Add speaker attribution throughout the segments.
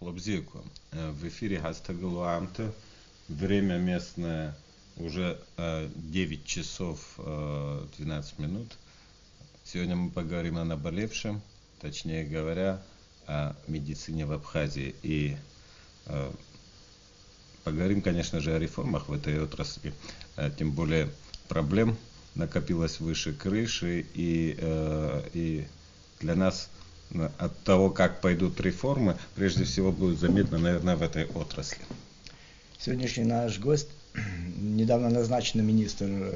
Speaker 1: Лобзику. В эфире Гастагыл Амте. Время местное уже 9 часов 12 минут. Сегодня мы поговорим о наболевшем, точнее говоря, о медицине в Абхазии. И поговорим, конечно же, о реформах в этой отрасли. Тем более проблем накопилось выше крыши. И для нас от того, как пойдут реформы, прежде всего будет заметно, наверное, в этой отрасли.
Speaker 2: Сегодняшний наш гость, недавно назначенный министр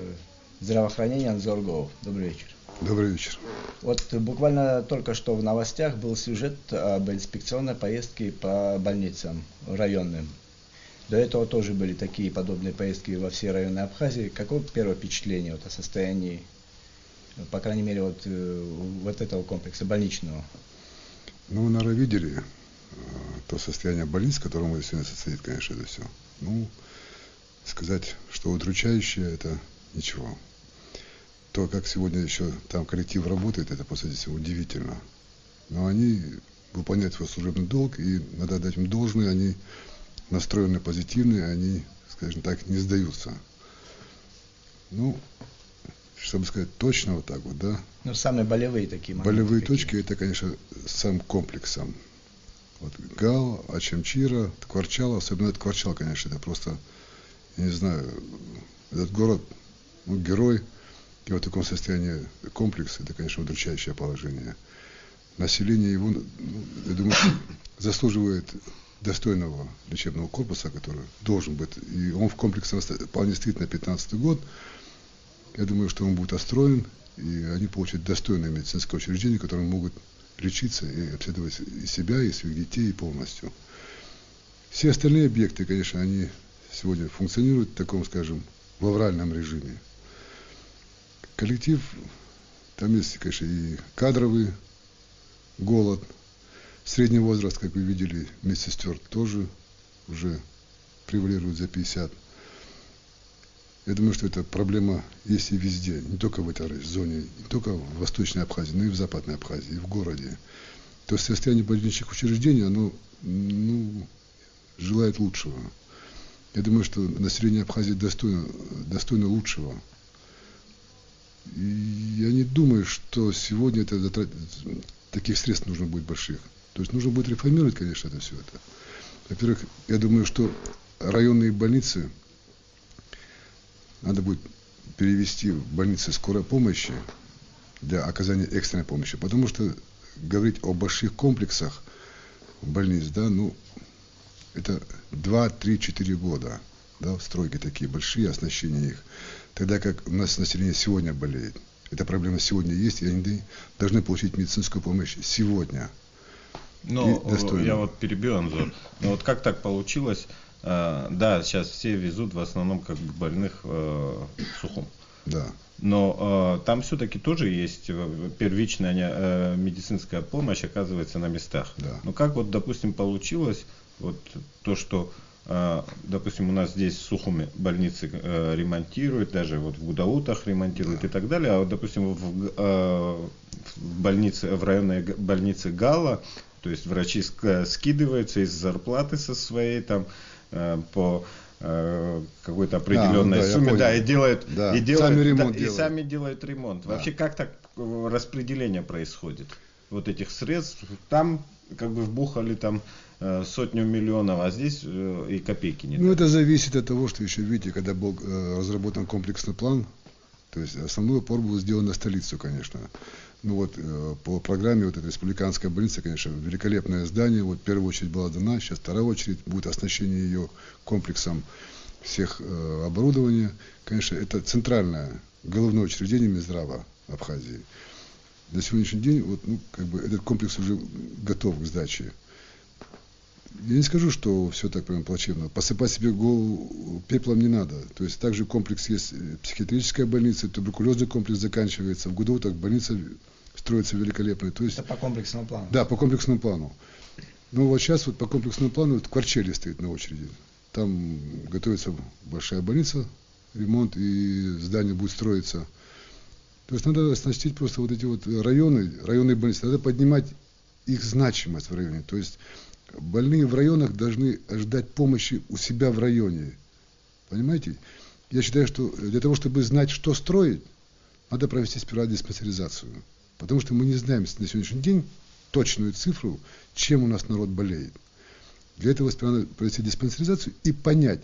Speaker 2: здравоохранения Анзоргов. Добрый вечер.
Speaker 3: Добрый вечер.
Speaker 2: Вот буквально только что в новостях был сюжет об инспекционной поездке по больницам районным. До этого тоже были такие подобные поездки во все районы Абхазии. Какое первое впечатление о состоянии, по крайней мере, вот этого комплекса больничного?
Speaker 3: Ну, вы, наверное, видели то состояние больниц, в котором сегодня состоит, конечно, это все. Ну, сказать, что удручающее, это ничего. То, как сегодня еще там коллектив работает, это, по сути, удивительно. Но они выполняют свой служебный долг, и надо дать им должное, они настроены позитивные, они, скажем так, не сдаются. Ну, чтобы сказать точно вот так вот, да.
Speaker 2: Ну, самые болевые такие моменты.
Speaker 3: Болевые точки, это, конечно, сам комплексом. Вот Гал, Ачамчира, Ткварчал, особенно Ткварчал, конечно, это просто, я не знаю, этот город, ну, герой, и в таком состоянии комплекс, это, конечно, удручающее положение. Население его, я думаю, заслуживает достойного лечебного корпуса, который должен быть, и он в комплексе вполне стоит на 15-й год. Я думаю, что он будет отстроен, и они получат достойное медицинское учреждение, которое могут лечиться и обследовать и себя, и своих детей, и полностью. Все остальные объекты, конечно, они сегодня функционируют в таком, скажем, в авральном режиме. Коллектив, там есть, конечно, и кадровый голод. Средний возраст, как вы видели, медсестер тоже уже превалирует за 50. Я думаю, что эта проблема есть и везде, не только в этой зоне, не только в Восточной Абхазии, но и в Западной Абхазии, и в городе. То есть состояние больничных учреждений, оно желает лучшего. Я думаю, что население Абхазии достойно лучшего. И я не думаю, что сегодня таких средств нужно будет больших. То есть нужно будет реформировать, конечно, это все это. Во-первых, я думаю, что районные больницы надо будет перевести в больницы скорой помощи для оказания экстренной помощи. Потому что говорить о больших комплексах больниц, да, ну, это 2, 3, 4 года, да, стройки такие большие, оснащение их. Тогда как у нас население сегодня болеет. Эта проблема сегодня есть, и они должны получить медицинскую помощь сегодня.
Speaker 1: Ну, я вот перебью, Анзор. Но вот как так получилось? Да, сейчас все везут в основном как бы больных в Сухум.
Speaker 3: Да.
Speaker 1: Но там все-таки тоже есть первичная медицинская помощь, оказывается, на местах.
Speaker 3: Да.
Speaker 1: Но как вот, допустим, получилось вот то, что, допустим, у нас здесь в Сухуме больницы ремонтируют, даже вот в Гудаутах ремонтируют, да, и так далее, а вот, допустим, в районной больнице Гала, то есть врачи скидываются из зарплаты со своей там по какой-то определенной сумме, да, и делают сами делают ремонт. Да. Вообще, как так распределение происходит вот этих средств? Там как бы вбухали там сотню миллионов, а здесь и копейки нет.
Speaker 3: Ну, это зависит от того, что еще, видите, когда был разработан комплексный план, то есть основной упор был сделан на столицу, конечно. Ну вот по программе вот этой республиканской больницы, конечно, великолепное здание. Вот первая очередь была дана, сейчас вторая очередь будет оснащение ее комплексом всех оборудования. Конечно, это центральное головное учреждение Минздрава Абхазии. На сегодняшний день вот, ну, как бы этот комплекс уже готов к сдаче. Я не скажу, что все так прям плачевно. Посыпать себе голову пеплом не надо. То есть также комплекс есть психиатрическая больница, туберкулезный комплекс заканчивается. В Гудаутах больница строится великолепно. То есть,
Speaker 2: это по комплексному плану?
Speaker 3: Да, по комплексному плану. Ну вот сейчас вот по комплексному плану вот Ткварчали стоит на очереди. Там готовится большая больница, ремонт, и здание будет строиться. То есть надо оснастить просто вот эти вот районные больницы. Надо поднимать их значимость в районе. То есть Больные в районах должны ждать помощи у себя в районе. Понимаете? Я считаю, что для того, чтобы знать, что строить, надо провести сперва диспансеризацию. Потому что мы не знаем на сегодняшний день точную цифру, чем у нас народ болеет. Для этого сперва надо провести диспансеризацию и понять,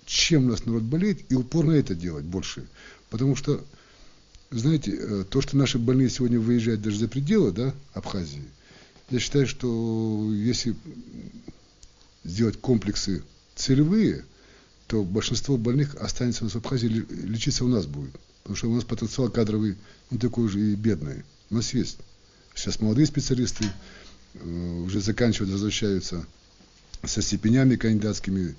Speaker 3: чем у нас народ болеет, и упорно это делать больше. Потому что, знаете, то, что наши больные сегодня выезжают даже за пределы, да, Абхазии, я считаю, что если сделать комплексы целевые, то большинство больных останется у нас в Абхазии, лечиться у нас будет. Потому что у нас потенциал кадровый не такой же и бедный. У нас есть. Сейчас молодые специалисты уже заканчивают, возвращаются со степенями кандидатскими.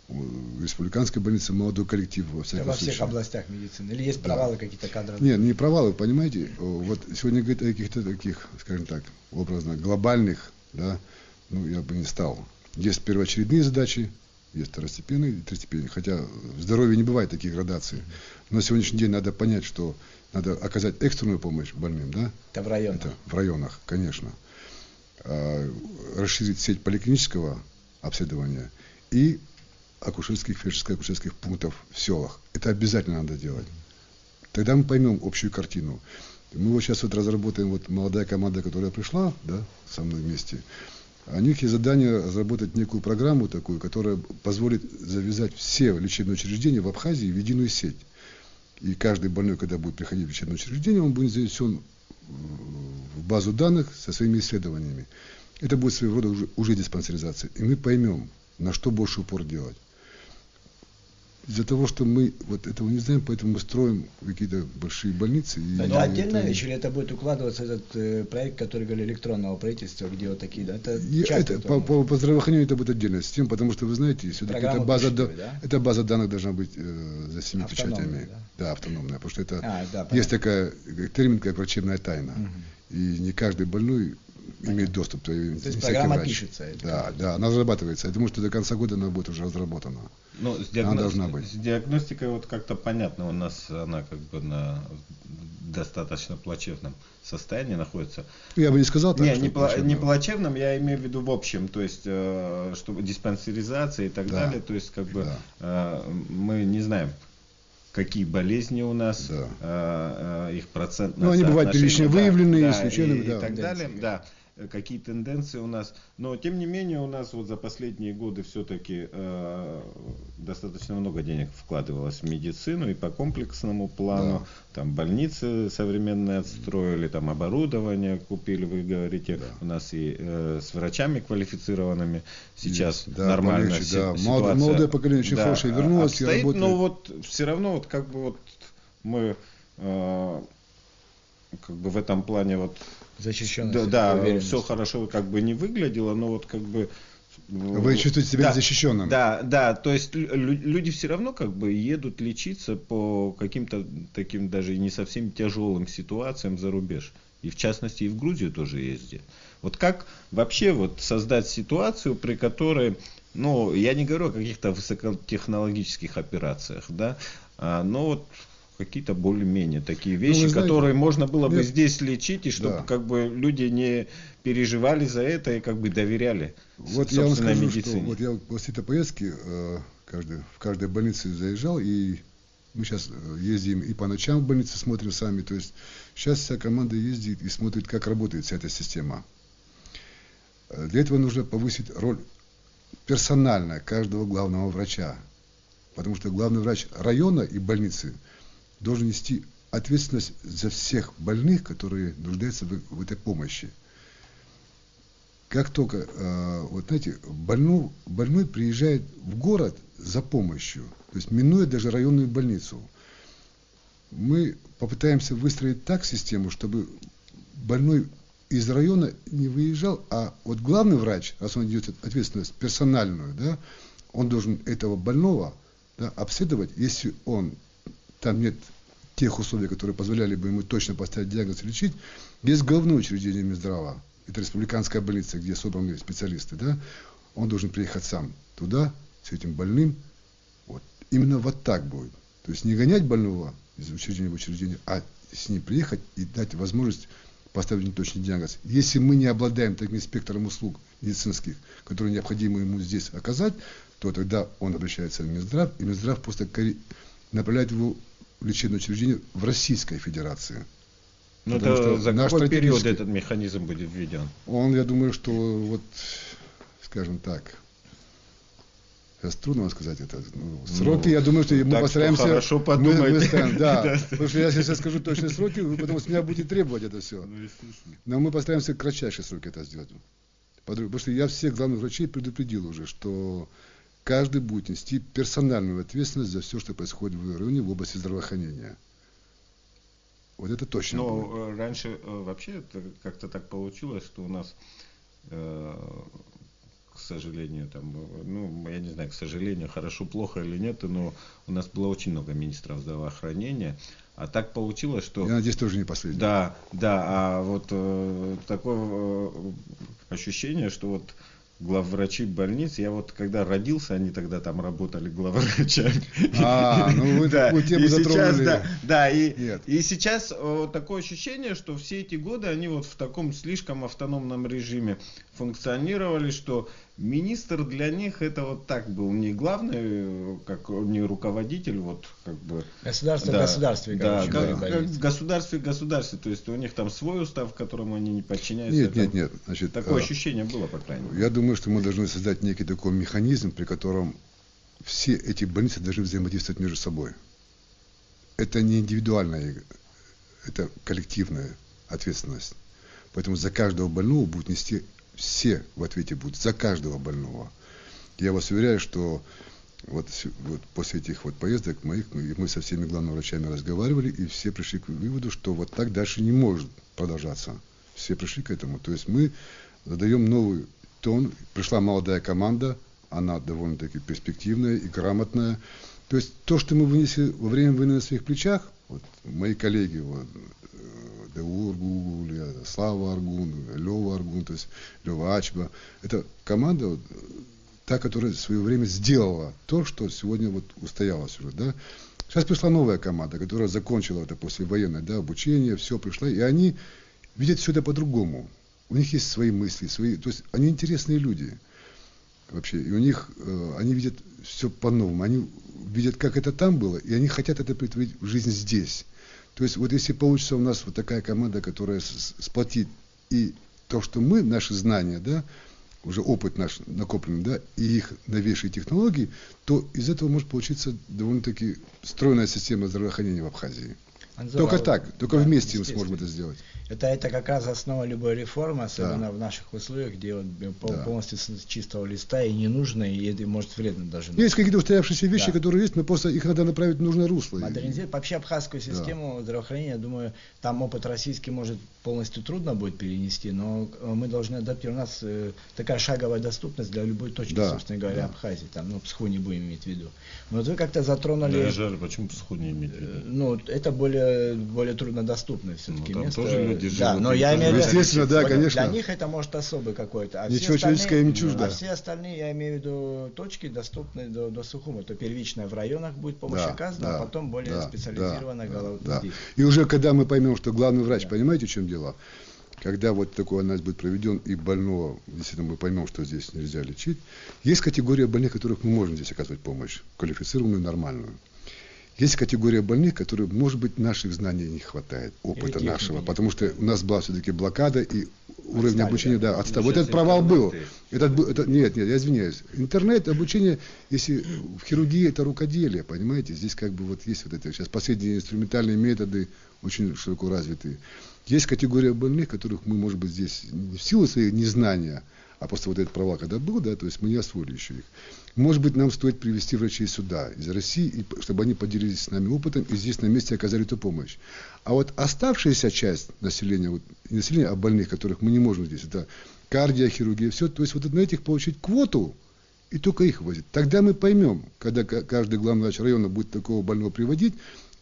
Speaker 3: В республиканской больнице молодой коллектив во всяком
Speaker 2: Во
Speaker 3: случае.
Speaker 2: всех областях медицины? Или есть провалы какие-то кадровые?
Speaker 3: Нет, не провалы, понимаете. Вот сегодня говорить о каких-то таких, скажем так, образно глобальных, да, ну я бы не стал. Есть первоочередные задачи, есть второстепенные и третьестепенные. Хотя в здоровье не бывает таких градаций. Но на сегодняшний день надо понять, что надо оказать экстренную помощь больным, да?
Speaker 2: Это в районах?
Speaker 3: Это в районах, конечно. Расширить сеть поликлинического обследования и акушерских, фельдшерско-акушерских пунктов в селах. Это обязательно надо делать. Тогда мы поймем общую картину. Мы вот сейчас вот разработаем, вот молодая команда, которая пришла, да, со мной вместе, у них есть задание разработать некую программу такую, которая позволит завязать все лечебные учреждения в Абхазии в единую сеть. И каждый больной, когда будет приходить в лечебное учреждение, он будет занесен в базу данных со своими исследованиями. Это будет своего рода уже диспансеризация. И мы поймем, на что больше упор делать. Из-за того, что мы вот этого не знаем, поэтому мы строим какие-то большие больницы.
Speaker 2: Это отдельная вещь, или это будет укладываться этот проект, который говорили, электронного правительства, где вот такие, да?
Speaker 3: Это по здравоохранению это будет отдельная система, потому что вы знаете, все-таки эта база данных должна быть за 7 печатями. Да, автономная, потому что это есть такая термин, как врачебная тайна. И не каждый больной имеет доступ. То
Speaker 2: есть программа пишется.
Speaker 3: Да, она разрабатывается. Я думаю, что до конца года она будет уже разработана.
Speaker 1: Ну, она должна быть. С диагностикой вот как-то понятно, у нас она как бы на достаточно плачевном состоянии находится.
Speaker 3: Я бы не сказал так,
Speaker 1: не плачевном, я имею в виду в общем, то есть чтобы диспансеризация и так далее, то есть как бы мы не знаем, какие болезни у нас, их процентное соотношение.
Speaker 3: Ну, они бывают первично выявленные, случайно,
Speaker 1: и так далее, да, какие тенденции у нас. Но, тем не менее, у нас вот за последние годы все-таки достаточно много денег вкладывалось в медицину и по комплексному плану. Там больницы современные отстроили, там оборудование купили, вы говорите, у нас и с врачами квалифицированными сейчас нормально ситуация.
Speaker 3: Молодое поколение очень хорошее вернулось
Speaker 1: обстоит, и работает. Но вот все равно вот как бы вот мы как бы в этом плане вот
Speaker 2: защищенность.
Speaker 1: Все хорошо как бы не выглядело, но вот как бы
Speaker 3: вы чувствуете себя защищенным.
Speaker 1: Да, то есть люди все равно как бы едут лечиться по каким-то таким даже не совсем тяжелым ситуациям за рубеж. И в частности и в Грузию тоже ездят. Вот как вообще вот создать ситуацию, при которой, ну, я не говорю о каких-то высокотехнологических операциях, да, но вот какие-то более-менее такие вещи, знаете, которые можно было бы здесь лечить, и чтобы как бы люди не переживали за это и как бы доверяли собственной медицине.
Speaker 3: Вот я после этой поездки в каждой больнице заезжал, и мы сейчас ездим и по ночам в больнице смотрим сами, то есть сейчас вся команда ездит и смотрит, как работает вся эта система. Для этого нужно повысить роль персональная каждого главного врача, потому что главный врач района и больницы должен нести ответственность за всех больных, которые нуждаются в этой помощи. Как только, вот знаете, больной приезжает в город за помощью, то есть минуя даже районную больницу, мы попытаемся выстроить так систему, чтобы больной из района не выезжал, а вот главный врач, раз он идет ответственность персональную, да, он должен этого больного обследовать, если там нет тех условий, которые позволяли бы ему точно поставить диагноз и лечить, есть головное учреждение Минздрава, это республиканская больница, где собраны специалисты, да, он должен приехать сам туда, с этим больным, вот. Именно вот так будет. То есть не гонять больного из учреждения в учреждение, а с ним приехать и дать возможность поставить точный диагноз. Если мы не обладаем таким спектром услуг медицинских, которые необходимо ему здесь оказать, то тогда он обращается в Минздрав, и Минздрав просто направляет его в лечебное учреждение в Российской Федерации.
Speaker 1: Ну, это за какой период этот механизм будет введен?
Speaker 3: Он, я думаю, что вот, скажем так, сейчас трудно вам сказать это. Сроки, я думаю, что мы постараемся...
Speaker 1: Хорошо подумать.
Speaker 3: Да, потому что я сейчас скажу точные сроки, вы потом с меня будете требовать это все. Но мы постараемся в кратчайшие сроки это сделать. Потому что я всех главных врачей предупредил уже, что каждый будет нести персональную ответственность за все, что происходит в районе в области здравоохранения. Вот это точно.
Speaker 1: Но раньше вообще это как-то так получилось, что у нас, к сожалению, там, ну, я не знаю, к сожалению, хорошо, плохо или нет, но у нас было очень много министров здравоохранения. А так получилось, что...
Speaker 3: Я надеюсь, тоже не последний.
Speaker 1: Да, а вот такое ощущение, что вот главврачи больниц, я вот когда родился, они тогда там работали главврачами.
Speaker 3: Ну вы такую тему затронули.
Speaker 1: И сейчас такое ощущение, что все эти годы они вот в таком слишком автономном режиме функционировали, что министр для них это вот так был не главный, как не руководитель, вот как бы...
Speaker 2: Государство в государстве.
Speaker 1: Как государство в государстве, то есть у них там свой устав, которому они не подчиняются.
Speaker 3: Нет. Значит,
Speaker 1: такое ощущение было, по крайней мере.
Speaker 3: Я думаю, что мы должны создать некий такой механизм, при котором все эти больницы должны взаимодействовать между собой. Это не индивидуальная, это коллективная ответственность. Поэтому за каждого больного будут нести, все в ответе будут, за каждого больного. Я вас уверяю, что вот после этих вот поездок мы со всеми главными врачами разговаривали, и все пришли к выводу, что вот так дальше не может продолжаться. Все пришли к этому. То есть мы задаем новый тон. Пришла молодая команда, она довольно-таки перспективная и грамотная. То есть то, что мы вынесли во время войны на своих плечах, вот мои коллеги, вот, Дэур Гугуль, Слава Аргун, Лева Аргун, то есть Лева Ачба, это команда, вот, та, которая в свое время сделала то, что сегодня вот устоялось уже. Да? Сейчас пришла новая команда, которая закончила это послевоенное обучение, все пришло, и они видят все это по-другому. У них есть свои мысли, то есть они интересные люди вообще, и у них, они видят все по-новому, они видят, как это там было, и они хотят это притворить в жизнь здесь. То есть вот если получится у нас вот такая команда, которая сплотит и то, что мы, наши знания, да, уже опыт наш накопленный, да, и их новейшие технологии, то из этого может получиться довольно-таки стройная система здравоохранения в Абхазии. Только так, только вместе мы сможем это сделать.
Speaker 2: Это как раз основа любой реформы, особенно в наших условиях, где вот полностью с чистого листа и ненужное, и это может вредно даже.
Speaker 3: Есть какие-то устоявшиеся вещи, которые есть, но просто их надо направить в нужное русло.
Speaker 2: Модернизировать вообще абхазскую систему здравоохранения, я думаю, там опыт российский может полностью трудно будет перенести, но мы должны адаптировать. У нас такая шаговая доступность для любой точки, собственно говоря, Абхазии. Там, Псху не будем иметь в виду. Но вот вы как-то затронули...
Speaker 1: Да, жаль, почему Псху не иметь в виду?
Speaker 2: Ну, это более труднодоступное все-таки место.
Speaker 1: Тоже люди живут.
Speaker 2: Да, но я имею в виду,
Speaker 3: естественно, да, конечно.
Speaker 2: для них это может особый какой-то.
Speaker 3: Ничего человеческого им не чуждо.
Speaker 2: А все остальные, я имею в виду, точки доступны до Сухума. То первичная в районах будет помощь оказана, а потом более специализированная здесь.
Speaker 3: И уже когда мы поймем, что главный врач, понимаете, в чем дело? Когда вот такой анализ будет проведен, и больного, действительно мы поймем, что здесь нельзя лечить, есть категория больных, которых мы можем здесь оказывать помощь, квалифицированную, нормальную. Есть категория больных, которые, может быть, наших знаний не хватает, опыта нашего, потому что у нас была все-таки блокада, и уровень обучения, отстал. Вот этот провал был. Нет, я извиняюсь. Интернет, обучение, если в хирургии это рукоделие, понимаете, здесь как бы вот есть вот это, сейчас последние инструментальные методы очень широко развитые. Есть категория больных, которых мы, может быть, здесь не в силу своего незнания, а просто вот этот провал, когда был, то есть мы не освоили еще их. Может быть, нам стоит привести врачей сюда, из России, чтобы они поделились с нами опытом и здесь на месте оказали эту помощь. А вот оставшаяся часть населения, а больных, которых мы не можем здесь, это кардиохирургия, все, то есть вот на этих получить квоту и только их возить. Тогда мы поймем, когда каждый главный врач района будет такого больного приводить,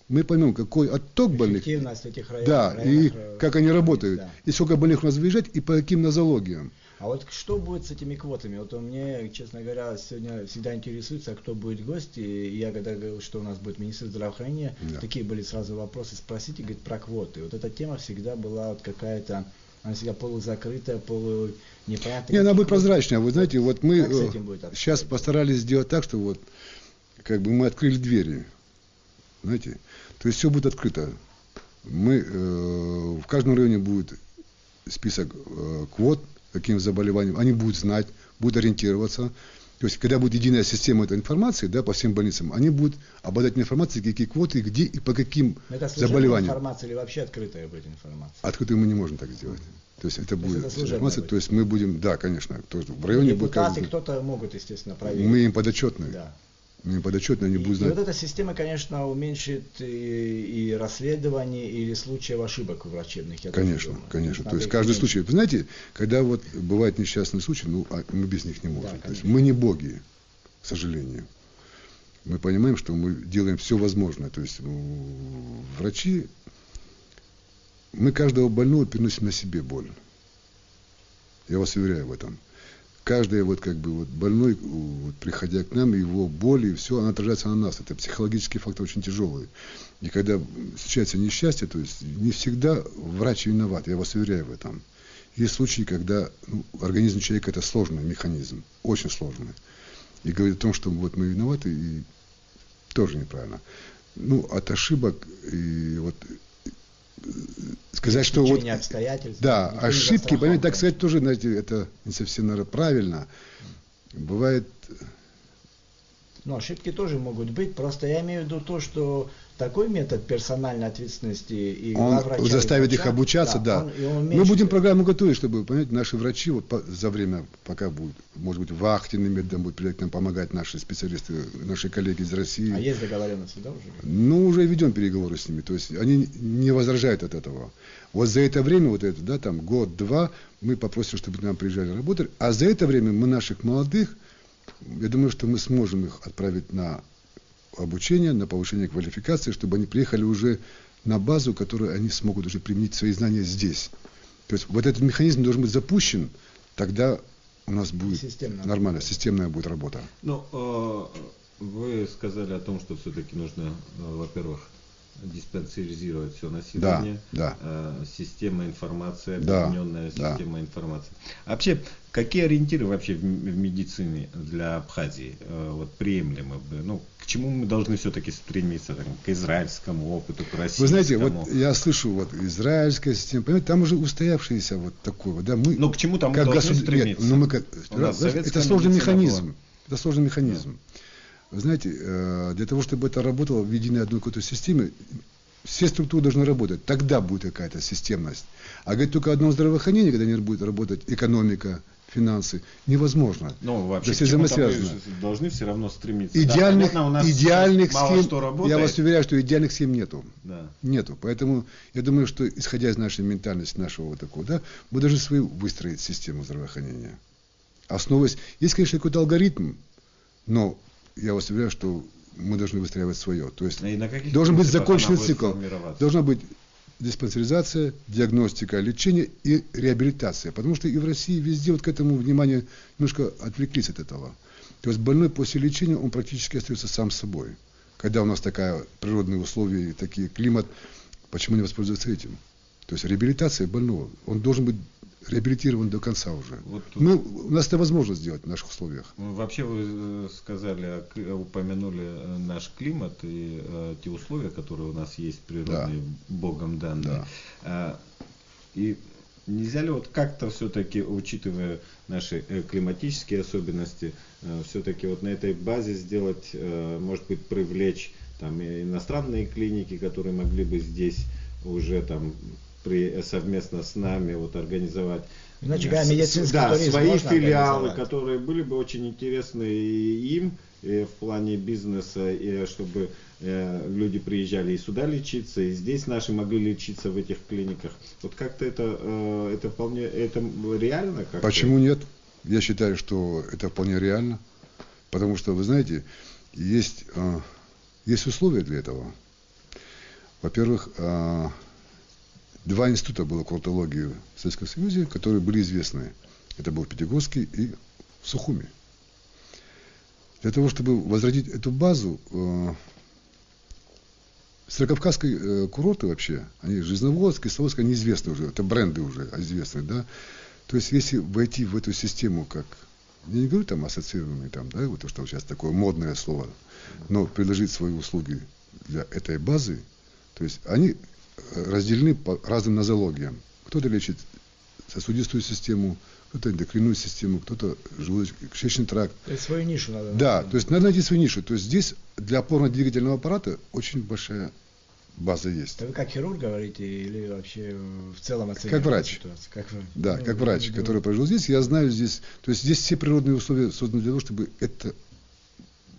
Speaker 3: мы поймем, какой отток больных,
Speaker 2: этих районов,
Speaker 3: и как они работают, и сколько больных у нас выезжать, и по каким нозологиям.
Speaker 2: А вот что будет с этими квотами? Вот у меня, честно говоря, сегодня всегда интересуется, кто будет гость. И я когда говорил, что у нас будет министр здравоохранения, такие были сразу вопросы, спросите, говорит, про квоты. Вот эта тема всегда была вот какая-то, она всегда полузакрытая, непонятная.
Speaker 3: Не, она будет прозрачная. Вы знаете, вот мы
Speaker 2: сейчас
Speaker 3: постарались сделать так, что вот как бы мы открыли двери. Знаете, то есть все будет открыто. Мы в каждом районе будет список квот, каким заболеваниям, они будут знать, будут ориентироваться. То есть, когда будет единая система этой информации, да, по всем больницам, они будут обладать информацией, какие квоты, где и по каким заболеваниям.
Speaker 2: Информация или вообще открытая будет информация?
Speaker 3: Открытую мы не можем так сделать. То есть, это будет информация, то есть, мы будем, да, конечно, тоже в районе будет
Speaker 2: каждый. Кто-то могут, естественно, проверить.
Speaker 3: Мы им подотчетны.
Speaker 2: Да.
Speaker 3: Мы подотчетны, они будут знать.
Speaker 2: И вот эта система, конечно, уменьшит и расследование, или случаев ошибок врачебных.
Speaker 3: Конечно, конечно. То есть каждый случай. Вы знаете, когда вот бывает несчастный случай, ну, мы без них не можем.
Speaker 2: Да,
Speaker 3: то есть мы не боги, к сожалению. Мы понимаем, что мы делаем все возможное. То есть врачи, мы каждого больного переносим на себе боль. Я вас уверяю в этом. Каждый вот как бы вот больной, вот, приходя к нам, его боль и все, она отражается на нас. Это психологический фактор очень тяжелый. И когда случается несчастье, то есть не всегда врач виноват, я вас уверяю в этом. Есть случаи, когда организм человека это сложный механизм, очень сложный. И говорит о том, что вот мы виноваты, и тоже неправильно. Ну, от ошибок и вот сказать, что вот, да, ошибки, понимаете, так сказать, тоже, знаете, это не совсем, наверное, правильно. Бывает.
Speaker 2: Ну, ошибки тоже могут быть, просто я имею в виду то, что такой метод персональной ответственности и
Speaker 3: он заставит их обучаться, да. Мы будем программу готовить, чтобы, понимаете, наши врачи вот за время, пока будут, может быть, вахтенным методом будут прийти к нам помогать наши специалисты, наши коллеги из России.
Speaker 2: А есть договоренности, да, уже?
Speaker 3: Ну, уже ведем переговоры с ними, то есть они не возражают от этого. Вот за это время, вот это, да, там год-два, мы попросим, чтобы к нам приезжали работать, а за это время мы наших молодых, я думаю, что мы сможем их отправить на обучение, на повышение квалификации, чтобы они приехали уже на базу, которую они смогут уже применить свои знания здесь. То есть вот этот механизм должен быть запущен, тогда у нас будет нормально, системная будет работа.
Speaker 1: Ну, вы сказали о том, что все-таки нужно, во-первых, диспансеризировать все население, система информации, объединенная система информации. А вообще, какие ориентиры вообще в медицине для Абхазии вот, приемлемы? Ну, к чему мы должны все-таки стремиться? Там, к израильскому опыту, к российскому?
Speaker 3: Вы знаете, вот я слышу, вот израильская система, понимаете, там уже устоявшаяся вот такое. Вот, да, мы,
Speaker 1: но к чему там мы должны стремиться?
Speaker 3: Нет, это сложный механизм. Это сложный механизм. Вы знаете, для того, чтобы это работало в единой одной какой-то системе, все структуры должны работать. Тогда будет какая-то системность. А говорить только о одном здравоохранении, когда не будет работать экономика, финансы, невозможно.
Speaker 1: Ну, вообще,
Speaker 3: все взаимосвязано.
Speaker 1: Должны все равно стремиться.
Speaker 3: Идеальных,
Speaker 1: да, понятно,
Speaker 3: идеальных
Speaker 1: мало
Speaker 3: схем,
Speaker 1: что работает.
Speaker 3: я вас уверяю, что идеальных схем нету.
Speaker 1: Да.
Speaker 3: Нету. Поэтому я думаю, что исходя из нашей ментальности, нашего вот такого, да, мы должны свою выстроить систему здравоохранения. Основываясь, есть, конечно, какой-то алгоритм, но я вас уверяю, что мы должны выстраивать свое. То есть должен быть законченный цикл. Должна быть диспансеризация, диагностика, лечение и реабилитация. Потому что и в России везде вот к этому внимание немножко отвлеклись от этого. То есть больной после лечения, он практически остается сам собой. Когда у нас такие природные условия, такие климат, почему не воспользоваться этим? То есть реабилитация больного, он должен быть реабилитирован до конца уже. Вот у нас это возможно сделать в наших условиях.
Speaker 1: Вообще вы сказали, упомянули наш климат и те условия, которые у нас есть природные, Богом данные. Да. И нельзя ли вот как-то все-таки, учитывая наши климатические особенности, все-таки вот на этой базе сделать, может быть, привлечь там иностранные клиники, которые могли бы здесь уже там совместно с нами вот организовать свои филиалы, которые были бы очень интересны и им, и в плане бизнеса, и чтобы люди приезжали и сюда лечиться, и здесь наши могли лечиться в этих клиниках. Вот как-то это вполне реально? Как-то?
Speaker 3: Почему нет? Я считаю, что это вполне реально, потому что, вы знаете, есть условия для этого. Во-первых, 2 института было курортологии в Советском Союзе, которые были известны. Это был в Пятигорске и в Сухуми. Для того, чтобы возродить эту базу, Северокавказские курорты вообще, они Железноводск, Кисловодск, они известны уже, это бренды уже известны, да. То есть, если войти в эту систему, как, я не говорю там ассоциированные, там, да, вот то, что сейчас такое модное слово, но предложить свои услуги для этой базы, то есть, они разделены по разным нозологиям. Кто-то лечит сосудистую систему, кто-то эндокринную систему, кто-то желудочно-кишечный тракт.
Speaker 2: То есть свою нишу надо найти.
Speaker 3: Да, то есть надо найти свою нишу. То есть здесь для опорно-двигательного аппарата очень большая база есть.
Speaker 2: Вы как хирург говорите или вообще в целом оцениваете
Speaker 3: Как врач.
Speaker 2: ситуацию? Как врач.
Speaker 3: Да, как врач, который прожил здесь, я знаю здесь, то есть здесь все природные условия созданы для того, чтобы это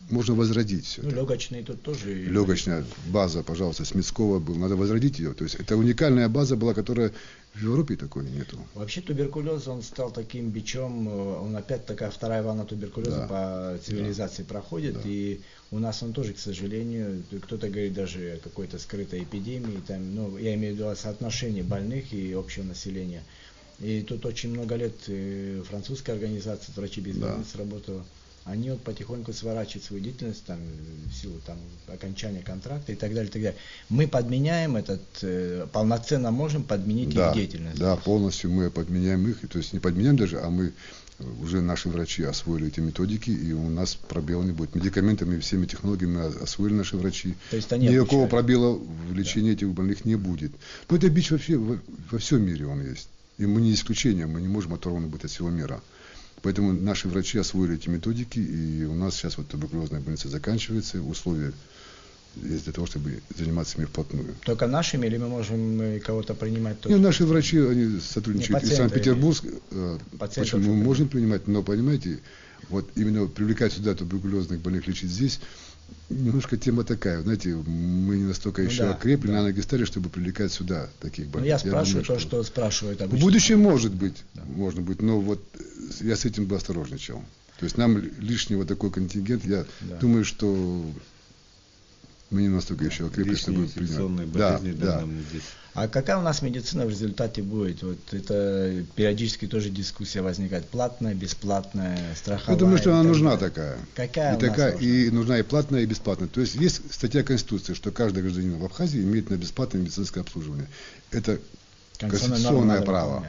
Speaker 3: можно возродить все.
Speaker 2: Ну, легочный тут тоже.
Speaker 3: Легочная база, пожалуйста, Смитского был, надо возродить ее. То есть это уникальная база была, которая в Европе такой нету.
Speaker 2: Вообще туберкулез, он стал таким бичом, он опять такая вторая волна туберкулеза по цивилизации проходит, и у нас он тоже, к сожалению, кто-то говорит даже о какой-то скрытой эпидемии, там, ну, я имею в виду соотношение больных и общего населения. И тут очень много лет французская организация «Врачи без границ» работала. Они вот потихоньку сворачивают свою деятельность там, в силу там, окончания контракта и так далее, и так далее. Мы подменяем этот, полноценно можем подменить их деятельность.
Speaker 3: Да, полностью мы подменяем их, то есть не подменяем даже, а мы уже наши врачи освоили эти методики, и у нас пробела не будет. Медикаментами, всеми технологиями освоили наши врачи.
Speaker 2: То есть они
Speaker 3: никакого пробела в лечении этих больных не будет. Но это бич вообще во всем мире он есть. И мы не исключение, мы не можем оторваны быть от всего мира. Поэтому наши врачи освоили эти методики, и у нас сейчас вот туберкулезная больница заканчивается, условия есть для того, чтобы заниматься ими вплотную.
Speaker 2: Только нашими или мы можем кого-то принимать тоже?
Speaker 3: Нет, наши врачи, они сотрудничают. И Санкт-Петербург, почему мы можем принимать, но понимаете, вот именно привлекать сюда туберкулезных больных, лечить здесь, немножко тема такая, знаете, мы не настолько еще окрепли, на ноги стали, чтобы привлекать сюда таких больных.
Speaker 2: Я спрашиваю то, что спрашивают обычно.
Speaker 3: В будущем может быть, можно быть, но вот я с этим бы осторожничал. То есть нам лишний вот такой контингент, я думаю, что мы не настолько еще окрепли, чтобы принимать.
Speaker 2: А какая у нас медицина в результате будет? Вот это периодически тоже дискуссия возникает. Платная, бесплатная, страховая.
Speaker 3: Я думаю, что она нужна такая.
Speaker 2: Какая
Speaker 3: и такая, и нужна и платная, и бесплатная. То есть есть статья Конституции, что каждый гражданин в Абхазии имеет на бесплатное медицинское обслуживание. Это конституционное право.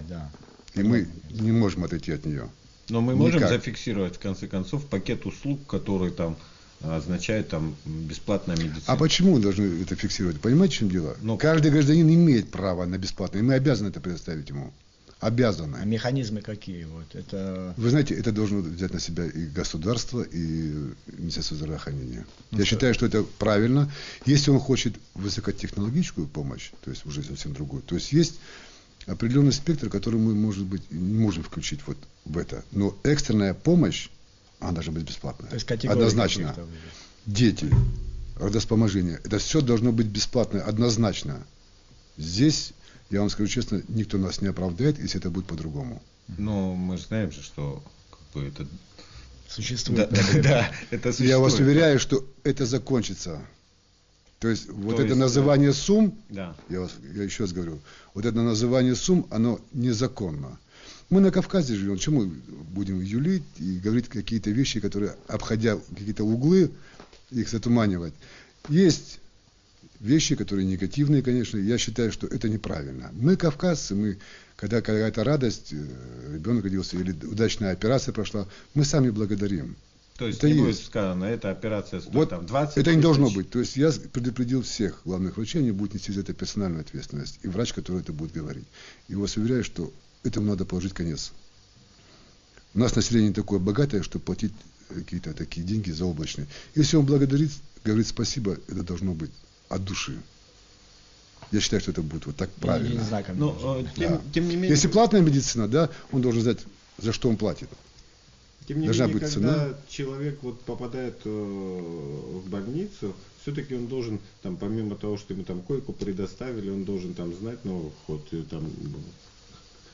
Speaker 3: И мы не можем отойти от нее.
Speaker 1: Но мы можем зафиксировать, в конце концов, пакет услуг, который там означает там бесплатная медицина.
Speaker 3: А почему мы должны это фиксировать? Понимаете, в чем дело? Каждый гражданин имеет право на бесплатное, и мы обязаны это предоставить ему. Обязаны.
Speaker 2: А механизмы какие? Вот это...
Speaker 3: Вы знаете, это должно взять на себя и государство, и Министерство здравоохранения. Я считаю, что это правильно. Если он хочет высокотехнологическую помощь, то есть уже совсем другую, то есть есть определенный спектр, который мы, может быть, не можем включить вот в это. Но экстренная помощь, она должна быть бесплатная.
Speaker 2: То есть
Speaker 3: однозначно. Дети, родовспоможение, это все должно быть бесплатно, однозначно. Здесь, я вам скажу честно, никто нас не оправдает, если это будет по-другому.
Speaker 1: Но мы же знаем же, что как бы это
Speaker 2: существует.
Speaker 1: Да, это существует.
Speaker 3: Я вас уверяю, что это закончится. То есть вот это называние сумм, я еще раз говорю, вот это называние сумм, оно незаконно. Мы на Кавказе живем, чему мы будем юлить и говорить какие-то вещи, которые, обходя какие-то углы, их затуманивать. Есть вещи, которые негативные, конечно, я считаю, что это неправильно. Мы, кавказцы, мы, когда какая-то радость, ребенок родился или удачная операция прошла, мы сами благодарим.
Speaker 1: То есть это не будет сказано, эта операция стоит вот там 20
Speaker 3: это не должно быть. То есть я предупредил всех главных врачей, они будут нести за это персональную ответственность. И врач, который это будет говорить. И вас уверяю, что этому надо положить конец. У нас население такое богатое, что платить какие-то такие деньги заоблачные. Если он благодарит, говорит спасибо, это должно быть от души. Я считаю, что это будет вот так правильно.
Speaker 1: Но, тем не менее...
Speaker 3: Если платная медицина, да, он должен знать, за что он платит.
Speaker 1: Тем не менее, когда человек вот попадает в больницу, все-таки он должен, там, помимо того, что ему там койку предоставили, он должен там знать, ну, хоть там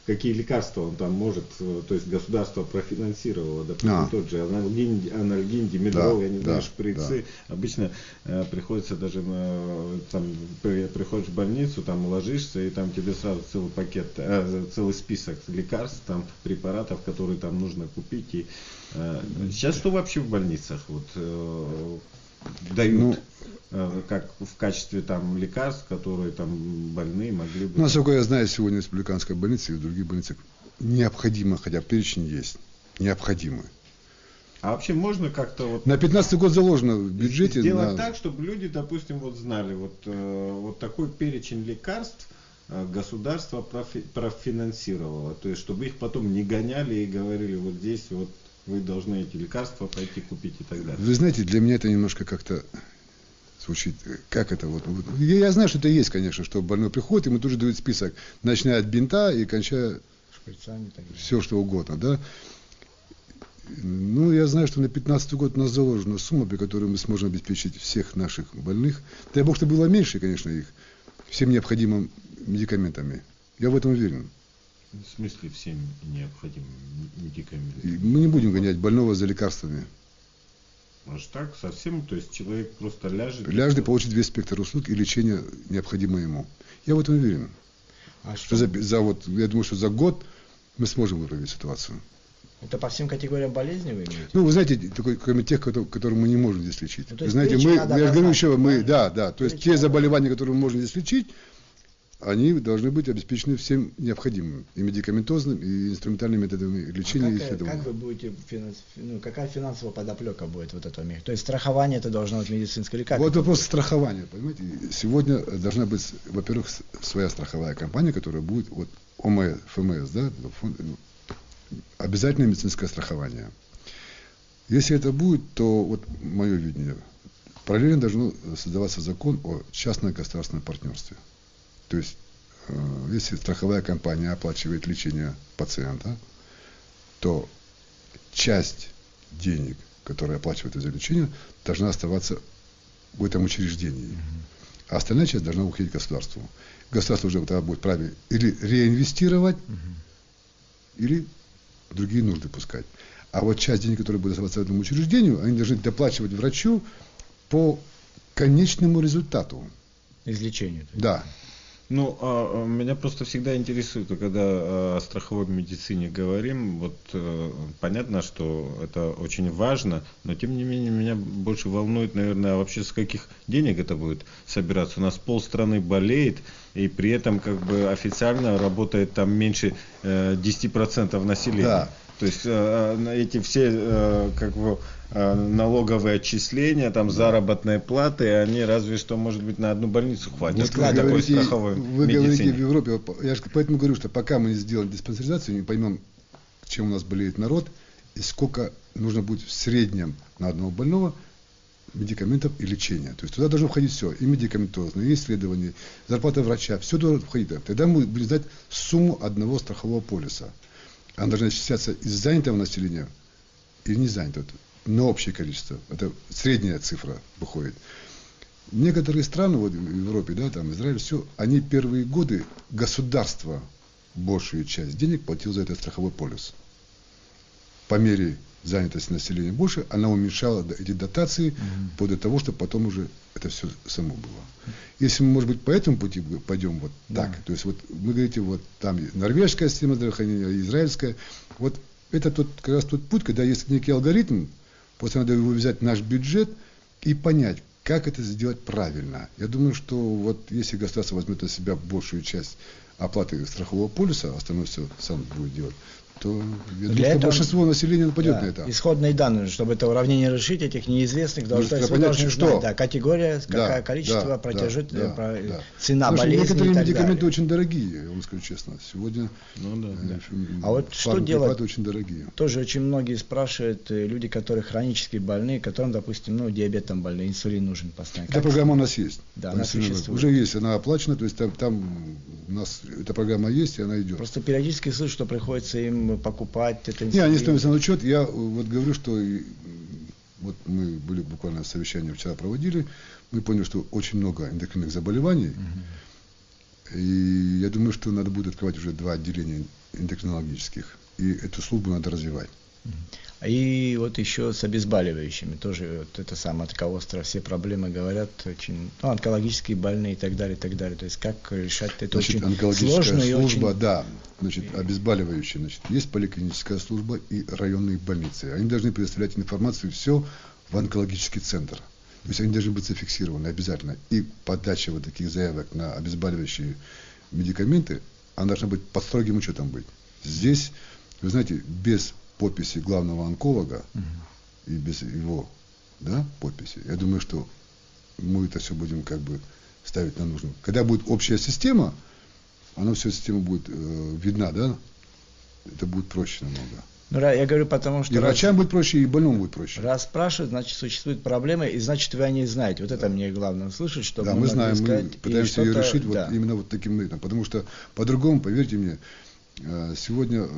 Speaker 1: какие лекарства он там может, то есть государство профинансировало, допустим, тот же анальгин, димедрол, я не знаю, шприцы. Обычно приходится даже, там, приходишь в больницу, там ложишься, и там тебе сразу целый пакет, целый список лекарств, там, препаратов, которые там нужно купить. И, сейчас что вообще в больницах вот, дают? Как в качестве там лекарств, которые там больные могли бы...
Speaker 3: Насколько я знаю, сегодня в республиканской больнице и в других больницах необходимо, хотя перечень есть, необходимо.
Speaker 1: А вообще можно как-то вот...
Speaker 3: На 15-й год заложено в бюджете...
Speaker 1: Сделать так, чтобы люди, допустим, вот знали, вот такой перечень лекарств государство профинансировало. То есть, чтобы их потом не гоняли и говорили, вот здесь вот вы должны эти лекарства пойти купить и так далее.
Speaker 3: Вы знаете, для меня это немножко как-то... звучит, как это вот. Я знаю, что это есть, конечно, что больной приходит, ему тоже дают список, начиная от бинта и кончая
Speaker 2: шприцами,
Speaker 3: все, что угодно, да. Ну, я знаю, что на 15-й год у нас заложена сумма, при которой мы сможем обеспечить всех наших больных. Дай бог, что было меньше, конечно, их, всем необходимым медикаментами. Я в этом уверен.
Speaker 1: В смысле всем необходимым медикаментами?
Speaker 3: И мы не будем гонять больного за лекарствами.
Speaker 1: Может так, совсем, то есть человек просто ляжет...
Speaker 3: Ляжет и получит весь спектр услуг и лечения, необходимое ему. Я в этом уверен. Что я думаю, что за год мы сможем выправить ситуацию.
Speaker 2: Это по всем категориям болезней вы имеете?
Speaker 3: Ну, вы знаете, кроме тех, которые мы не можем здесь лечить.
Speaker 2: Ну,
Speaker 3: вы знаете, я говорю еще, то есть те заболевания, которые мы можем здесь лечить, они должны быть обеспечены всем необходимым, и медикаментозным, и инструментальными методами лечения и исследований.
Speaker 2: Как вы будете, какая финансовая подоплека будет вот этого мира? То есть страхование это должно быть медицинское или как?
Speaker 3: Вот вопрос страхования, понимаете. Сегодня должна быть, во-первых, своя страховая компания, которая будет, вот ФМС, да, обязательное медицинское страхование. Если это будет, то вот мое видение, параллельно должно создаваться закон о частно-государственном партнерстве. То есть, если страховая компания оплачивает лечение пациента, то часть денег, которые оплачивают за лечение, должна оставаться в этом учреждении. А остальная часть должна уходить государству. Государство уже тогда будет вправе или реинвестировать, или другие нужды пускать. А вот часть денег, которые будут оставаться в этом учреждению, они должны доплачивать врачу по конечному результату.
Speaker 2: Излечению.
Speaker 3: Да.
Speaker 1: Ну, меня просто всегда интересует, когда о страховой медицине говорим, вот понятно, что это очень важно, но тем не менее меня больше волнует, наверное, вообще с каких денег это будет собираться. У нас полстраны болеет, и при этом как бы официально работает там меньше 10% населения.
Speaker 3: Да.
Speaker 1: То есть эти все как бы налоговые отчисления, там заработные платы, они разве что, может быть, на одну больницу хватит.
Speaker 3: Вы говорите в Европе, я же поэтому говорю, что пока мы не сделаем диспансеризацию, не поймем, чем у нас болеет народ, и сколько нужно будет в среднем на одного больного медикаментов и лечения. То есть туда должно входить все, и медикаментозное, и исследования, зарплата врача, все должно входить. Тогда мы будем знать сумму одного страхового полиса. Она должна исчисляться из занятого населения или не занятого, на общее количество. Это средняя цифра выходит. Некоторые страны, вот в Европе, да, там Израиль, все, они первые годы государство большую часть денег платило за этот страховой полис. По мере занятости населения больше, она уменьшала эти дотации вплоть до того, чтобы потом уже это все само было. Если мы, может быть, по этому пути пойдем вот так, то есть вот вы говорите, вот там норвежская система здравоохранения, израильская, вот это как раз тот путь, когда есть некий алгоритм, после надо его взять в наш бюджет и понять, как это сделать правильно. Я думаю, что вот если государство возьмет на себя большую часть оплаты страхового полиса, остальное все сам будет делать, то я думаю, что большинство населения нападет на это.
Speaker 2: Исходные данные, чтобы это уравнение решить, этих неизвестных, должны знать, категория, какое количество, цена болезни.
Speaker 3: Некоторые медикаменты очень дорогие, я вам скажу честно. Сегодня
Speaker 2: а вот что делать?
Speaker 3: Очень дорогие.
Speaker 2: Тоже очень многие спрашивают, люди, которые хронически больны, которым, допустим, диабетом больны, инсулин нужен постоянно.
Speaker 3: Эта программа у нас есть.
Speaker 2: Да, она существует.
Speaker 3: Уже есть, она оплачена, то есть там у нас эта программа есть, и она идет.
Speaker 2: Просто периодически слышу, что приходится им покупать это.
Speaker 3: Не, они ставятся на учет. Я вот говорю, что вот мы были буквально совещание вчера проводили, мы поняли, что очень много эндокринных заболеваний, и я думаю, что надо будет открывать уже 2 отделения эндокринологических. И эту службу надо развивать.
Speaker 2: И вот еще с обезболивающими тоже вот это самое онкоостро, все проблемы говорят очень, ну, онкологические больные и так далее, и так далее. То есть как решать это,
Speaker 3: Значит,
Speaker 2: очень
Speaker 3: онкологическая
Speaker 2: сложно и
Speaker 3: служба,
Speaker 2: очень...
Speaker 3: да, значит, обезболивающие, значит, есть поликлиническая служба и районные больницы. Они должны предоставлять информацию все в онкологический центр. То есть они должны быть зафиксированы обязательно. И подача вот таких заявок на обезболивающие медикаменты, она должна быть под строгим учетом быть. Здесь, вы знаете, без подписи главного онколога и без его, да, подписи, я думаю, что мы это все будем как бы ставить на нужную. Когда будет общая система, она вся система будет видна, да, это будет проще намного.
Speaker 2: Ну, я говорю, потому что...
Speaker 3: И врачам будет проще, и больному будет проще.
Speaker 2: Раз спрашивают, значит, существуют проблемы, и значит, вы о ней знаете. Вот это мне главное услышать, чтобы
Speaker 3: да, мы знаем,
Speaker 2: сказать,
Speaker 3: мы пытаемся ее решить
Speaker 2: да.
Speaker 3: вот именно вот таким методом. Потому что по-другому, поверьте мне, сегодня,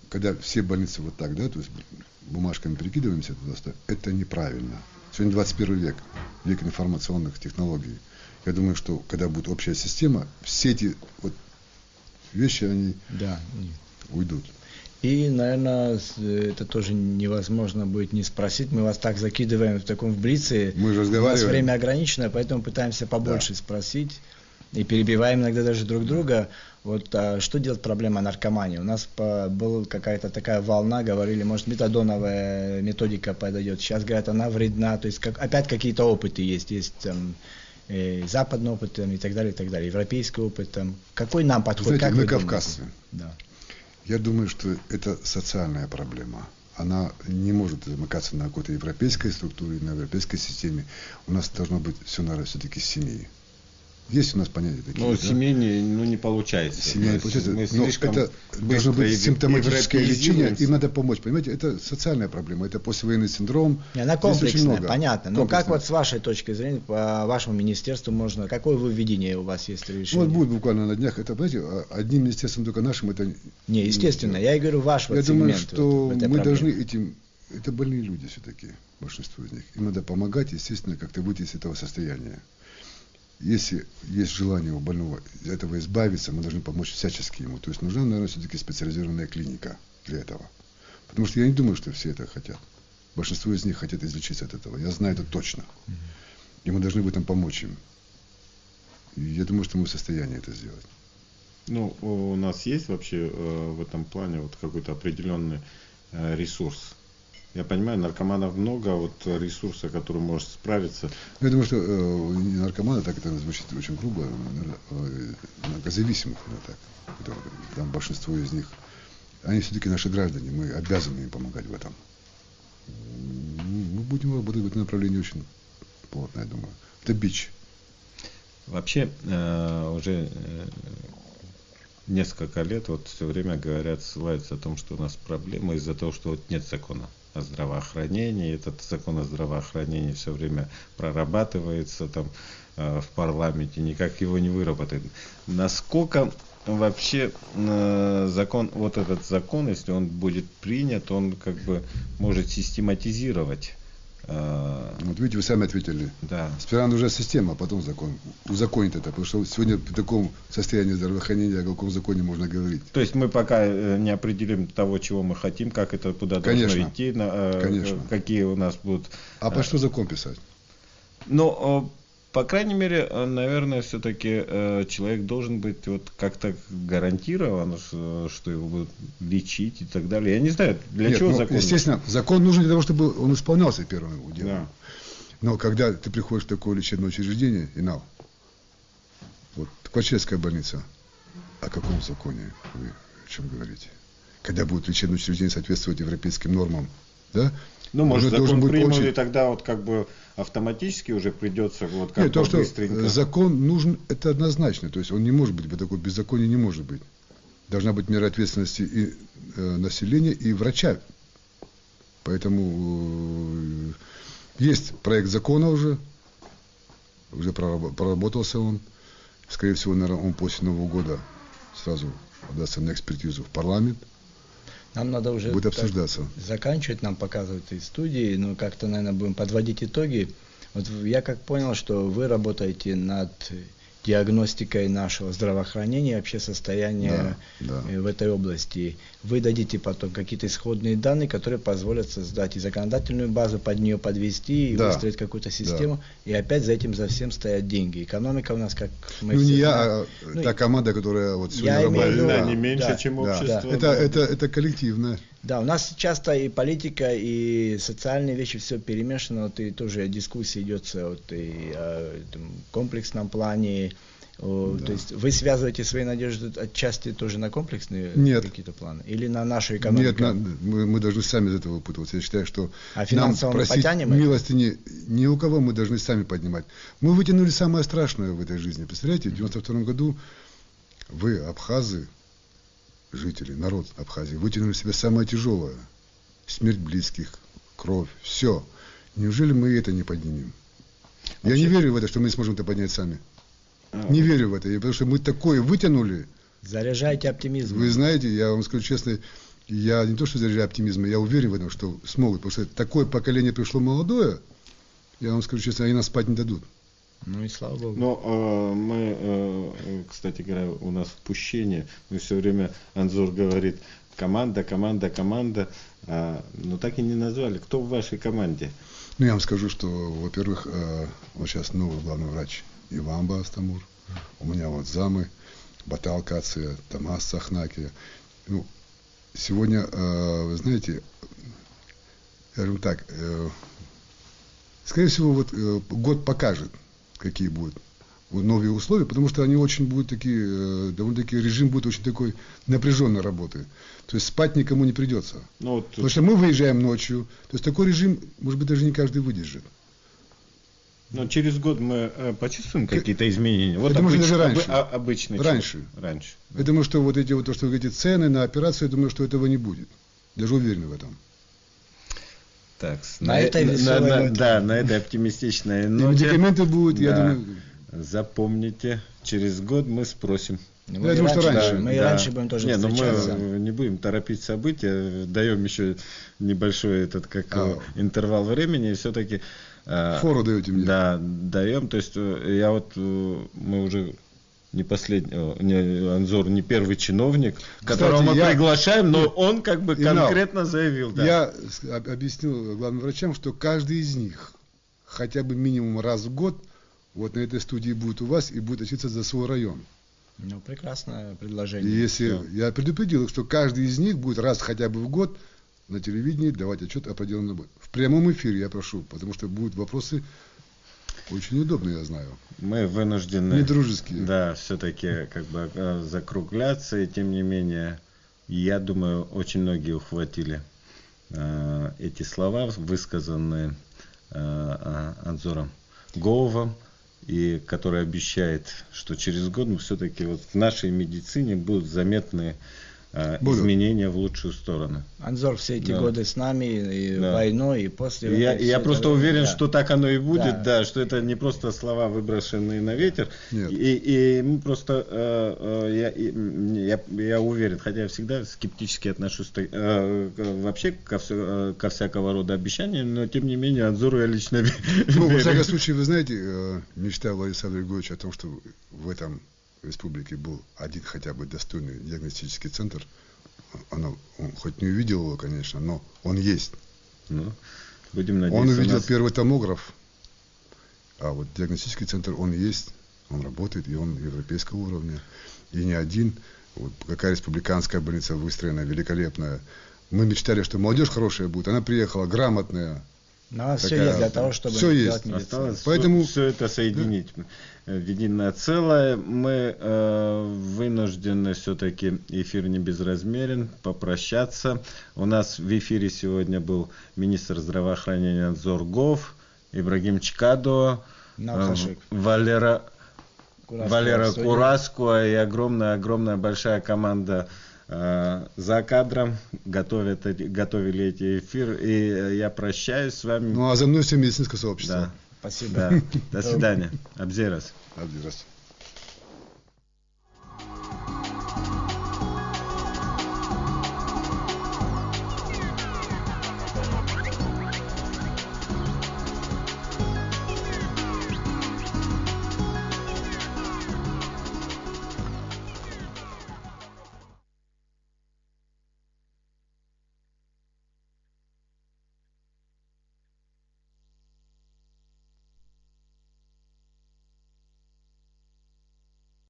Speaker 3: когда все больницы вот так, да, то есть бумажками перекидываемся туда, это неправильно. Сегодня 21 век, век информационных технологий. Я думаю, что когда будет общая система, все эти вот вещи, они уйдут.
Speaker 2: И, наверное, это тоже невозможно будет не спросить. Мы вас так закидываем в таком блице.
Speaker 3: Мы же разговариваем.
Speaker 2: У нас время ограничено, поэтому пытаемся побольше спросить. И перебиваем иногда даже друг друга. Вот что делать проблема наркомании? У нас была какая-то такая волна, говорили, может, метадоновая методика подойдет. Сейчас говорят, она вредна. То есть опять какие-то опыты есть. Есть там, западный опыт там, и так далее, и так далее. Европейский опыт. Там. Какой нам подход?
Speaker 3: Знаете,
Speaker 2: как
Speaker 3: мы кавказцы.
Speaker 2: Да.
Speaker 3: Я думаю, что это социальная проблема. Она не может замыкаться на какой-то европейской структуре, на европейской системе. У нас должно быть все, наверное, все-таки семьи. Есть у нас понятия такие.
Speaker 1: Ну,
Speaker 3: да?
Speaker 1: семейные, не получается.
Speaker 3: Семья не получается.
Speaker 1: Мы
Speaker 3: Но это должно быть симптоматическое лечение. Им надо помочь. Понимаете, это социальная проблема. Это послевоенный синдром.
Speaker 2: Она комплексная, понятно. Но
Speaker 3: комплексная.
Speaker 2: как вот с вашей точки зрения, по вашему министерству можно, какое выведение у вас есть решение?
Speaker 3: Вот будет буквально на днях. Это, понимаете, одним министерством только нашим это...
Speaker 2: Не, естественно. Я и говорю, ваш вот
Speaker 3: я
Speaker 2: сегмент.
Speaker 3: думаю, что
Speaker 2: вот,
Speaker 3: мы должны этим... Это больные люди все-таки, большинство из них. Им надо помогать, естественно, как-то выйти из этого состояния. Если есть желание у больного из этого избавиться, мы должны помочь всячески ему. То есть нужна, наверное, все-таки специализированная клиника для этого. Потому что я не думаю, что все это хотят. Большинство из них хотят излечиться от этого. Я знаю это точно. И мы должны в этом помочь им. И я думаю, что мы в состоянии это сделать.
Speaker 1: Ну, у нас есть вообще в этом плане вот какой-то определенный ресурс? Я понимаю, наркоманов много, а вот ресурса, который может справиться.
Speaker 3: Я думаю, что не наркоманы, так это звучит очень грубо, наркозависимых, так, там большинство из них, они все-таки наши граждане, мы обязаны им помогать в этом. Мы будем работать в этом направлении очень плотно, я думаю. Это бич.
Speaker 1: Вообще, уже несколько лет вот все время говорят, ссылаются о том, что у нас проблемы из-за того, что вот нет закона о здравоохранении. Этот закон о здравоохранении все время прорабатывается там в парламенте, никак его не выработает. Насколько вообще закон, вот этот закон, если он будет принят, он как бы может систематизировать.
Speaker 3: Вот видите, вы сами ответили.
Speaker 1: Да.
Speaker 3: Сперва нужна система, а потом закон. Узаконить это, потому что сегодня в таком состоянии здравоохранения, о каком законе можно говорить.
Speaker 1: То есть мы пока не определим того, чего мы хотим, как это куда должно идти, какие у нас будут.
Speaker 3: А по что закон писать?
Speaker 1: Ну, по крайней мере, наверное, все-таки человек должен быть вот как-то гарантирован, что его будут лечить и так далее. Я не знаю, для чего закон.
Speaker 3: Естественно, закон нужен для того, чтобы он исполнялся первым делом.
Speaker 1: Да.
Speaker 3: Но когда ты приходишь в такое лечебное учреждение, вот Ткачевская больница, о каком законе вы о чем говорите? Когда будет лечебное учреждение соответствовать европейским нормам, да?
Speaker 1: Ну, может, закон примут, и тогда вот как бы автоматически уже придется вот как бы быстренько.
Speaker 3: Что закон нужен, это однозначно. То есть он не может быть, такой беззакония не может быть. Должна быть мера ответственности и населения, и врача. Поэтому есть проект закона уже проработался он. Скорее всего, наверное, он после Нового года сразу отдастся на экспертизу в парламент.
Speaker 2: Нам надо уже
Speaker 3: будет обсуждаться.
Speaker 2: Заканчивать, нам показывают из студии, но как-то, наверное, будем подводить итоги. Вот я как понял, что вы работаете над диагностикой нашего здравоохранения, вообще состояния
Speaker 3: Да, да.
Speaker 2: в этой области. Вы дадите потом какие-то исходные данные, которые позволят создать и законодательную базу, под нее подвести, и
Speaker 3: Да.
Speaker 2: выстроить какую-то систему, и опять за этим за всем стоят деньги. Экономика у нас, как мы
Speaker 3: Ну,
Speaker 2: все
Speaker 3: не я,
Speaker 2: знаем,
Speaker 3: а та команда, которая вот
Speaker 2: я
Speaker 3: сегодня
Speaker 2: имею в виду-
Speaker 3: работает.
Speaker 1: Да, не меньше,
Speaker 2: да,
Speaker 1: чем
Speaker 3: Да.
Speaker 1: общество.
Speaker 3: Это коллективно.
Speaker 2: Да, у нас часто и политика, и социальные вещи все перемешано, вот и тоже дискуссия идет вот, и о комплексном плане. То есть вы связываете свои надежды отчасти тоже на комплексные
Speaker 3: Нет.
Speaker 2: какие-то планы? Или на нашу экономику?
Speaker 3: Нет, мы должны сами из этого выпутываться. Я считаю, что
Speaker 2: А финансово мы
Speaker 3: просить
Speaker 2: потянем это?
Speaker 3: милости ни у кого мы должны сами поднимать. Мы вытянули самое страшное в этой жизни. Представляете, в 92 году вы, абхазы, жители, народ Абхазии, вытянули в себя самое тяжелое. Смерть близких, кровь, все. Неужели мы это не поднимем? Я не верю в это, что мы сможем это поднять сами. Не верю в это, потому что мы такое вытянули.
Speaker 2: Заряжайте оптимизм.
Speaker 3: Вы знаете, я вам скажу честно, я не то что заряжаю оптимизм, я уверен в этом, что смогут, потому что такое поколение пришло молодое, я вам скажу честно, они нас спать не дадут.
Speaker 2: Ну и слава Богу.
Speaker 1: Но мы, кстати говоря, у нас впущение, мы все время, Анзор говорит, команда, но так и не назвали. Кто в вашей команде?
Speaker 3: Ну, я вам скажу, что, во-первых, вот сейчас новый главный врач Иван Астамур, у меня вот замы, Батал Кация, Томас Сахнаки. Ну, сегодня, вы знаете, скажем так, скорее всего, вот год покажет, какие будут новые условия, потому что они очень будут такие, довольно-таки режим будет очень такой напряженной работы. То есть спать никому не придется.
Speaker 1: Ну, вот,
Speaker 3: Потому что мы выезжаем ночью. То есть такой режим, может быть, даже не каждый выдержит.
Speaker 1: но через год мы почувствуем какие-то изменения. Вот
Speaker 3: Это может даже раньше.
Speaker 1: Обычный
Speaker 3: Раньше.
Speaker 1: Раньше.
Speaker 3: Я думаю, что вот эти вот то, что вы говорите, цены на операцию, я думаю, что этого не будет. Даже уверен в этом.
Speaker 1: Так,
Speaker 2: На этой веселой ноте.
Speaker 1: Да, на этой оптимистичной
Speaker 3: И
Speaker 1: ноте.
Speaker 3: медикаменты будут, я
Speaker 1: Да.
Speaker 3: думаю.
Speaker 1: Запомните, через год мы спросим.
Speaker 2: Ну,
Speaker 3: Я думаю, что раньше.
Speaker 2: Мы и
Speaker 1: Да.
Speaker 2: раньше будем тоже
Speaker 1: Не, но
Speaker 2: встречаться.
Speaker 1: мы не будем торопить события, даем еще небольшой интервал времени, и все-таки
Speaker 3: Фору даете мне.
Speaker 1: да, даем. То есть я вот мы уже не последний, Анзор не первый чиновник, которого мы
Speaker 3: я-
Speaker 1: приглашаем, но он как бы
Speaker 3: Инал,
Speaker 1: конкретно заявил. Да.
Speaker 3: Я объяснил главным врачам, что каждый из них хотя бы минимум раз в год вот на этой студии будет у вас и будет отчитываться за свой район.
Speaker 2: Ну, прекрасное
Speaker 3: И
Speaker 2: предложение.
Speaker 3: если
Speaker 1: Всё.
Speaker 3: я предупредил их, что каждый из них будет раз хотя бы в год на телевидении давать отчет о проделанной работе. В прямом эфире я прошу, потому что будут вопросы очень удобные, я знаю.
Speaker 1: Мы вынуждены,
Speaker 3: Недружеские.
Speaker 1: да, все-таки как бы закругляться, и тем не менее, я думаю, очень многие ухватили эти слова, высказанные Анзором Гоувом, и который обещает, что через год мы все-таки вот в нашей медицине будут заметные
Speaker 3: Будут.
Speaker 1: изменения в лучшую сторону.
Speaker 2: Анзор все эти
Speaker 1: Да.
Speaker 2: годы с нами, и
Speaker 1: Да.
Speaker 2: войной, и после
Speaker 1: И
Speaker 2: войны,
Speaker 1: я
Speaker 2: всё
Speaker 1: просто
Speaker 2: это,
Speaker 1: уверен,
Speaker 2: да.
Speaker 1: что так оно и будет,
Speaker 2: Да.
Speaker 1: да, что это не просто слова, выброшенные на ветер.
Speaker 3: Нет.
Speaker 1: И мы просто, я уверен, хотя я всегда скептически отношусь вообще ко всякого рода обещаниям, но тем не менее Анзору я лично
Speaker 3: Ну, во
Speaker 1: верю.
Speaker 3: всяком случае, вы знаете, мечта Владислава Григорьевича о том, что в этом республике был один хотя бы достойный диагностический центр. Он хоть не увидел его, конечно, но он есть.
Speaker 1: Ну, будем надеяться.
Speaker 3: Он увидел
Speaker 1: у нас-
Speaker 3: первый томограф, а вот диагностический центр он есть, он работает, и он европейского уровня. И не один. Вот какая республиканская больница выстроена, великолепная. Мы мечтали, что молодежь хорошая будет, она приехала, грамотная.
Speaker 2: У нас все
Speaker 3: Такая-
Speaker 2: есть для того, чтобы
Speaker 3: всё
Speaker 2: делать
Speaker 3: есть.
Speaker 2: медицину.
Speaker 1: Осталось
Speaker 3: Поэтому-
Speaker 1: все это соединить в единое целое. Мы вынуждены все-таки, эфир не безразмерен, попрощаться. У нас в эфире сегодня был министр здравоохранения Анзор Гов, Ибрагим Чкадо,
Speaker 2: Навхашек.
Speaker 1: Валера
Speaker 2: Кураско,
Speaker 1: Кураско и огромная большая команда за кадром готовили эти эфиры. И я прощаюсь с вами.
Speaker 3: Ну а за мной все медицинское сообщество.
Speaker 2: Спасибо.
Speaker 1: Да. До свидания. Абзерас.
Speaker 3: Здравствуйте.